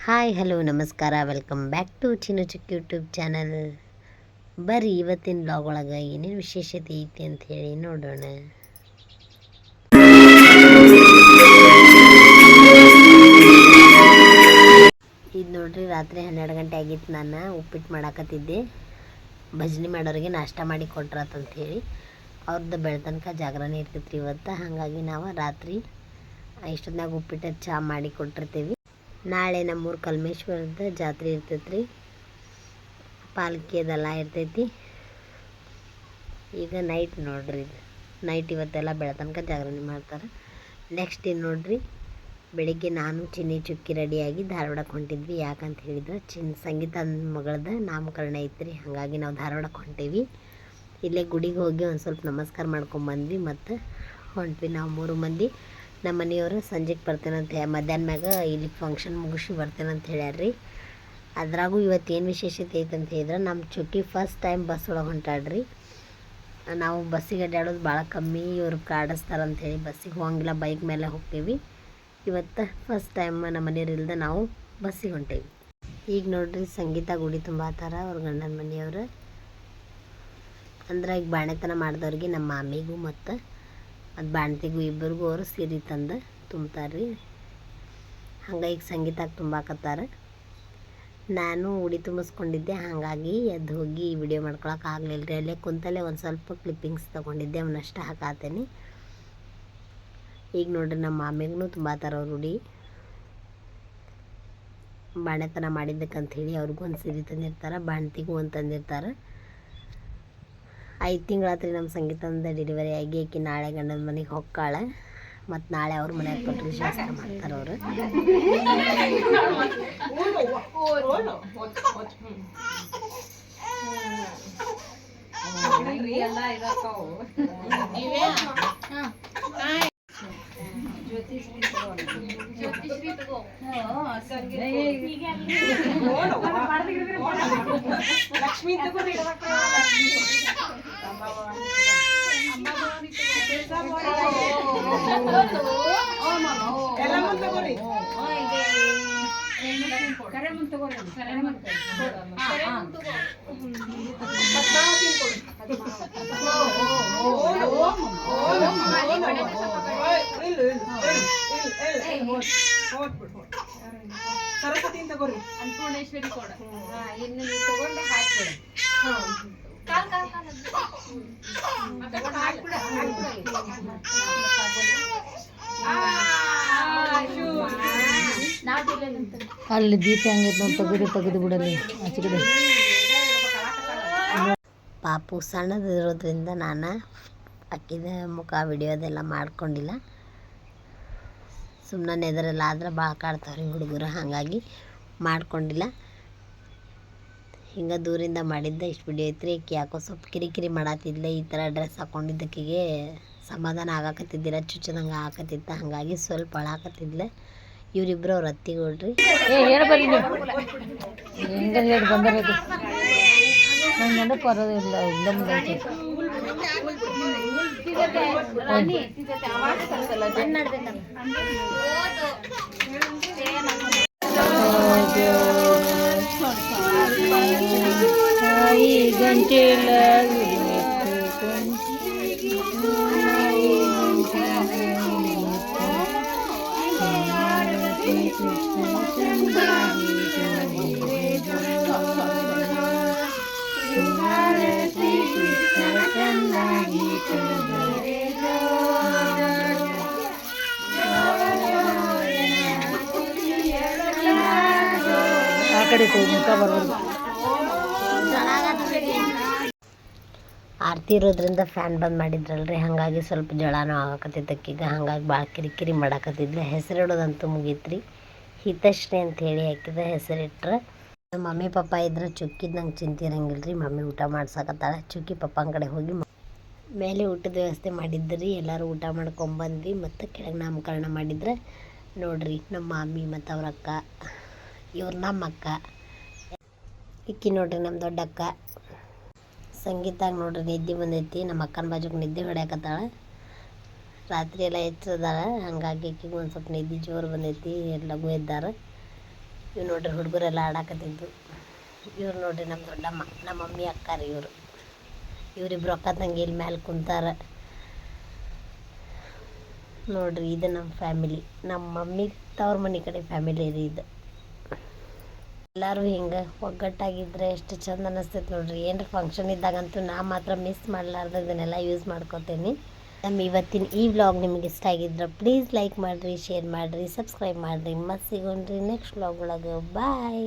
Hi hello ನಮಸ್ಕಾರ welcome back to ಚಿನ್ನು ಚಿಕ್ಕ YouTube channel. ಬರ್ರಿ ಇವತ್ತಿನ ಬ್ಲಾಗ್ ಒಳಗೆ ಏನೇನು ವಿಶೇಷತೆ ಐತಿ ಅಂತ ಹೇಳಿ ನೋಡೋಣ. ಇದು ನೋಡ್ರಿ, ರಾತ್ರಿ 12 ಗಂಟೆ ಆಗಿತ್ತು. ನಾನು ಉಪ್ಪಿಟ್ಟು ಮಾಡಾಕತ್ತಿದ್ದೆ. ಭಜನೆ ಮಾಡೋರಿಗೆ ನಾಷ್ಟ ಮಾಡಿ ಕೊಟ್ರಾತಂತ ಹೇಳಿ ಅವ್ರದ್ದು ಬೆಳ್ತನಕ ಜಾಗರಣೆ ಇರ್ತೈತ್ರಿ ಇವತ್ತು. ಹಾಗಾಗಿ ನಾವು ರಾತ್ರಿ ಇಷ್ಟೊತ್ತಿನಾಗ ಉಪ್ಪಿಟ್ಟು ಚಹಾ ಮಾಡಿ ಕೊಟ್ಟಿರ್ತೀವಿ. ನಾಳೆ ನಮ್ಮೂರು ಕಲ್ಮೇಶ್ವರದ ಜಾತ್ರೆ ಇರ್ತೈತ್ರಿ, ಪಾಲ್ಕಿ ಅದೆಲ್ಲ ಇರ್ತೈತಿ. ಈಗ ನೈಟ್ ನೋಡ್ರಿ, ಇದು ನೈಟ್ ಇವತ್ತೆಲ್ಲ ಬೆಳತನಕ ಜಾಗರಣೆ ಮಾಡ್ತಾರೆ. ನೆಕ್ಸ್ಟ್ ಇದು ನೋಡ್ರಿ, ಬೆಳಿಗ್ಗೆ ನಾನು ಚಿನ್ನಿ ಚುಕ್ಕಿ ರೆಡಿಯಾಗಿ ಧಾರವಾಡಕ್ಕೆ ಹೊಂಟಿದ್ವಿ. ಯಾಕಂತ ಹೇಳಿದ್ರೆ ಸಂಗೀತ ಮಗಳದ ನಾಮಕರಣ ಐತ್ರಿ, ಹಾಗಾಗಿ ನಾವು ಧಾರವಾಡಕ್ಕೆ ಹೊಂಟೇವಿ. ಇಲ್ಲೇ ಗುಡಿಗೆ ಹೋಗಿ ಒಂದು ಸ್ವಲ್ಪ ನಮಸ್ಕಾರ ಮಾಡ್ಕೊಂಬಂದ್ವಿ ಮತ್ತು ಹೊಂಟ್ವಿ. ನಾವು 3 ಮಂದಿ. ನಮ್ಮ ಮನೆಯವರು ಸಂಜೆಗೆ ಬರ್ತೇನಂತ ಮಧ್ಯಾಹ್ನ ಮ್ಯಾಗ ಇಲ್ಲಿ ಫಂಕ್ಷನ್ ಮುಗಿಸಿ ಬರ್ತೇನಂತ ಹೇಳ್ಯಾರ್ರಿ. ಅದ್ರಾಗೂ ಇವತ್ತೇನು ವಿಶೇಷತೆ ಐತೆ ಅಂತ ಹೇಳಿದ್ರೆ, ನಮ್ಮ ಚುಕ್ಕಿ ಫಸ್ಟ್ ಟೈಮ್ ಬಸ್ ಒಳಗೆ ಹೊಂಟಾಡ್ರಿ. ನಾವು ಬಸ್ಸಿಗೆ ಅಡ್ಡಾಡೋದು ಭಾಳ ಕಮ್ಮಿ, ಇವ್ರು ಕಾಡಿಸ್ತಾರಂತ ಹೇಳಿ ಬಸ್ಸಿಗೆ ಹೋಗಂಗಿಲ್ಲ, ಬೈಕ್ ಮೇಲೆ ಹೋಗ್ತೀವಿ. ಇವತ್ತು ಫಸ್ಟ್ ಟೈಮ್ ನಮ್ಮ ಮನೆಯವ್ರು ಇಲ್ಲದೆ ನಾವು ಬಸ್ಸಿಗೆ ಹೊಂಟೇವಿ. ಈಗ ನೋಡ್ರಿ, ಸಂಗೀತ ಗುಡಿ ತುಂಬಾತಾರ ಅವ್ರ ಗಂಡನ ಮನೆಯವರು. ಅಂದ್ರೆ ಈಗ ಬಾಣೆತನ ಮಾಡಿದವ್ರಿಗೆ ನಮ್ಮ ಮಾಮಿಗೂ ಮತ್ತು ಅದು ಬಾಣ್ತಿಗೂ ಇಬ್ಬರಿಗೂ ಅವರು ಸೀರೆ ತಂದು ತುಂಬ್ತಾರ್ರಿ. ಹಂಗಾಗಿ ಸಂಗೀತಕ್ಕೆ ತುಂಬಾಕತ್ತಾರ. ನಾನು ಉಡಿ ತುಂಬಿಸ್ಕೊಂಡಿದ್ದೆ, ಹಾಗಾಗಿ ಎದ್ದು ಹೋಗಿ ವಿಡಿಯೋ ಮಾಡ್ಕೊಳಕ್ಕೆ ಆಗಲಿಲ್ಲ ರೀ. ಅಲ್ಲೇ ಕುಂತಲ್ಲೇ ಒಂದು ಸ್ವಲ್ಪ ಕ್ಲಿಪ್ಪಿಂಗ್ಸ್ ತೊಗೊಂಡಿದ್ದೆ, ಅವನ್ನಷ್ಟು ಹಾಕಾತೇನೆ. ಈಗ ನೋಡ್ರಿ, ನಮ್ಮ ಮಾಮಿಗೂ ತುಂಬಾತಾರ ಅವ್ರ ಉಡಿ. ಬಾಣೆತನ ಮಾಡಿದ್ದಕ್ಕಂತ ಹೇಳಿ ಅವ್ರಿಗೂ ಒಂದು ಸೀರೆ ತಂದಿರ್ತಾರೆ, ಬಾಣ್ತಿಗೂ ಒಂದು ತಂದಿರ್ತಾರೆ. 5 ತಿಂಗಳಾತ್ರಿ ನಮ್ಮ ಸಂಗೀತದ ಡೆಲಿವರಿ ಆಗಿ. ಆಕಿ ನಾಳೆ ಗಂಡನ ಮನೆಗೆ ಹೊಕ್ಕಾಳೆ ಮತ್ತು ನಾಳೆ ಅವ್ರ ಮನೆಯಾಗ ಕೊಟ್ಟರೆ ಶಾಸ್ತ್ರ ಮಾಡ್ತಾರೆ ಅವರು. ಲಕ್ಷ್ಮೀ ಸರಸ್ವತಿ ತಗೋರಿ, ಅನ್ನಪೂರ್ಣೇಶ್ವರಿ ಕೊಡ. ಇನ್ನು ನೀವು ತಗೊಂಡೆ ಹಾಕ್ಬಿಡ. ಅಲ್ಲಿ ದೀಪ ಹಂಗೈತೆ ತೆಗೆದು ಬಿಡಲಿ ಆಚೆ ಕಡೆ. ಪಾಪು ಸಣ್ಣದಿರೋದ್ರಿಂದ ನಾನು ಅಕ್ಕಿದ ಮುಖ ವಿಡಿಯೋದೆಲ್ಲ ಮಾಡ್ಕೊಂಡಿಲ್ಲ. ಸುಮ್ಮನೆ ಎದರೆಲ್ಲ ಆದ್ರೆ ಭಾಳ ಕಾಡ್ತಾವ್ರಿ ಹುಡುಗರು, ಹಾಗಾಗಿ ಮಾಡ್ಕೊಂಡಿಲ್ಲ. ಹಿಂಗೆ ದೂರಿಂದ ಮಾಡಿದ್ದೆ ಇಷ್ಟು ವಿಡಿಯೋ ಐತ್ರಿ. ಆಕೆ ಯಾಕೋ ಸ್ವಲ್ಪ ಕಿರಿಕಿರಿ ಮಾಡತ್ತಿದ್ಲೆ. ಈ ಥರ ಡ್ರೆಸ್ ಹಾಕ್ಕೊಂಡಿದ್ದಕ್ಕಿಗೆ ಸಮಾಧಾನ ಆಗಾಕತ್ತಿದ್ದಿಲ್ಲ, ಚುಚ್ಚದಂಗೆ ಆಕತ್ತಿತ್ತ, ಹಾಗಾಗಿ ಸ್ವಲ್ಪ ಅಳಾಕತ್ತಿದ್ಲೆ. ಇವರಿಬ್ಬರು ಅವ್ರ ಅತ್ತಿಗೋಳ್ರಿ. ಹೇಳ್ಬರಿ ಹೆಂಗೆ ಹೇಳಿ ಬಂದಿರೋದು ನಂಗೆ ನೆನಪು ಬರೋದಿಲ್ಲ. ಇಲ್ಲ ಮುಂದೆ ಗಂಟೆಲ್ಲ ಆ ಕಡೆ ಮುಖ ಬರ್ಬೋದು. ಆರತಿ ಇರೋದ್ರಿಂದ ಫ್ಯಾನ್ ಬಂದ್ ಮಾಡಿದ್ರಲ್ರಿ, ಹಾಗಾಗಿ ಸ್ವಲ್ಪ ಜಳನೂ ಆಗಾಕತ್ತಿದ್ದಕ್ಕೀಗ. ಹಾಗಾಗಿ ಭಾಳ ಕಿರಿಕಿರಿ ಮಾಡಾಕತ್ತಿದ್ಲೆ. ಹೆಸರಿಡೋದಂತೂ ಮುಗೀತ್ರಿ. ಹಿತಶ್ರೀ ಅಂತ ಹೇಳಿ ಹಾಕಿದ ಹೆಸರಿಟ್ರೆ. ನಮ್ಮ ಮಮ್ಮಿ ಪಪ್ಪ ಇದ್ರೆ ಚುಕ್ಕಿದ್ ನಂಗೆ ಚಿಂತೆ ಇರಂಗಿಲ್ಲ ರೀ. ಮಮ್ಮಿ ಊಟ ಮಾಡ್ಸಕತ್ತಾಳೆ. ಚುಕ್ಕಿ ಪಪ್ಪನ ಕಡೆ ಹೋಗಿ ಮೇಲೆ ಊಟದ ವ್ಯವಸ್ಥೆ ಮಾಡಿದ್ರಿ. ಎಲ್ಲರೂ ಊಟ ಮಾಡ್ಕೊಂಬಂದ್ವಿ ಮತ್ತು ಕೆಳಗೆ ನಾಮಕರಣ ಮಾಡಿದ್ರೆ ನೋಡ್ರಿ, ನಮ್ಮ ಮಾಮಿ ಮತ್ತು ಅವ್ರ ಅಕ್ಕ, ಇವ್ರು ನಮ್ಮ ಅಕ್ಕ, ಇಕ್ಕಿ ನೋಡ್ರಿ ನಮ್ಮ ದೊಡ್ಡಕ್ಕ. ಸಂಗೀತಾಗ ನೋಡ್ರಿ ನಿದ್ದೆ ಬಂದೈತಿ. ನಮ್ಮ ಅಕ್ಕನ ಬಾಜುಗೆ ನಿದ್ದೆ ಹೊಡ್ಯಾಕತ್ತಾಳೆ. ರಾತ್ರಿ ಎಲ್ಲ ಎಚ್ಚರದಾಳ, ಹಾಗಾಗಿ ಆಕಿಗೆ ಒಂದು ಸ್ವಲ್ಪ ನಿದ್ದೆ ಜೋರು ಬಂದೈತಿ. ಎಲ್ಲಗೂ ಎದ್ದಾರ. ಇವು ನೋಡ್ರಿ ಹುಡುಗರೆಲ್ಲ ಆಡಾಕತ್ತಿದ್ದು. ಇವ್ರು ನೋಡ್ರಿ ನಮ್ಮ ದೊಡ್ಡಮ್ಮ, ನಮ್ಮ ಮಮ್ಮಿ ಅಕ್ಕಾರ ಇವರಿಬ್ರು ಅಕ್ಕ ತಂಗಿ ಇಲ್ಲಿ ಮ್ಯಾಲೆ ಕುಂತಾರ ನೋಡ್ರಿ. ಇದು ನಮ್ಮ ಫ್ಯಾಮಿಲಿ, ನಮ್ಮ ಮಮ್ಮಿ ತವ್ರ ಮನೆ ಕಡೆ ಫ್ಯಾಮಿಲಿ ರೀ ಇದು. ಎಲ್ಲರೂ ಹಿಂಗೆ ಒಗ್ಗಟ್ಟಾಗಿದ್ದರೆ ಎಷ್ಟು ಚಂದ ಅನ್ನಿಸ್ತೈತೆ ನೋಡ್ರಿ. ಏನ್ರ ಫಂಕ್ಷನ್ ಇದ್ದಾಗಂತೂ ನಾ ಮಾತ್ರ ಮಿಸ್ ಮಾಡಲಾರ್ದು ಇದನ್ನೆಲ್ಲ ಯೂಸ್ ಮಾಡ್ಕೋತೀನಿ. ನಮ್ಮ ಇವತ್ತಿನ ಈ ವ್ಲಾಗ್ ನಿಮಗೆ ಇಷ್ಟ ಆಗಿದ್ರೆ ಪ್ಲೀಸ್ ಲೈಕ್ ಮಾಡಿರಿ, ಶೇರ್ ಮಾಡಿರಿ, ಸಬ್ಸ್ಕ್ರೈಬ್ ಮಾಡಿರಿ. ಮತ್ತೆ ಸಿಗೋಣ್ರಿ ನೆಕ್ಸ್ಟ್ ವ್ಲಾಗ್ ಒಳಗೆ. ಬಾಯ್.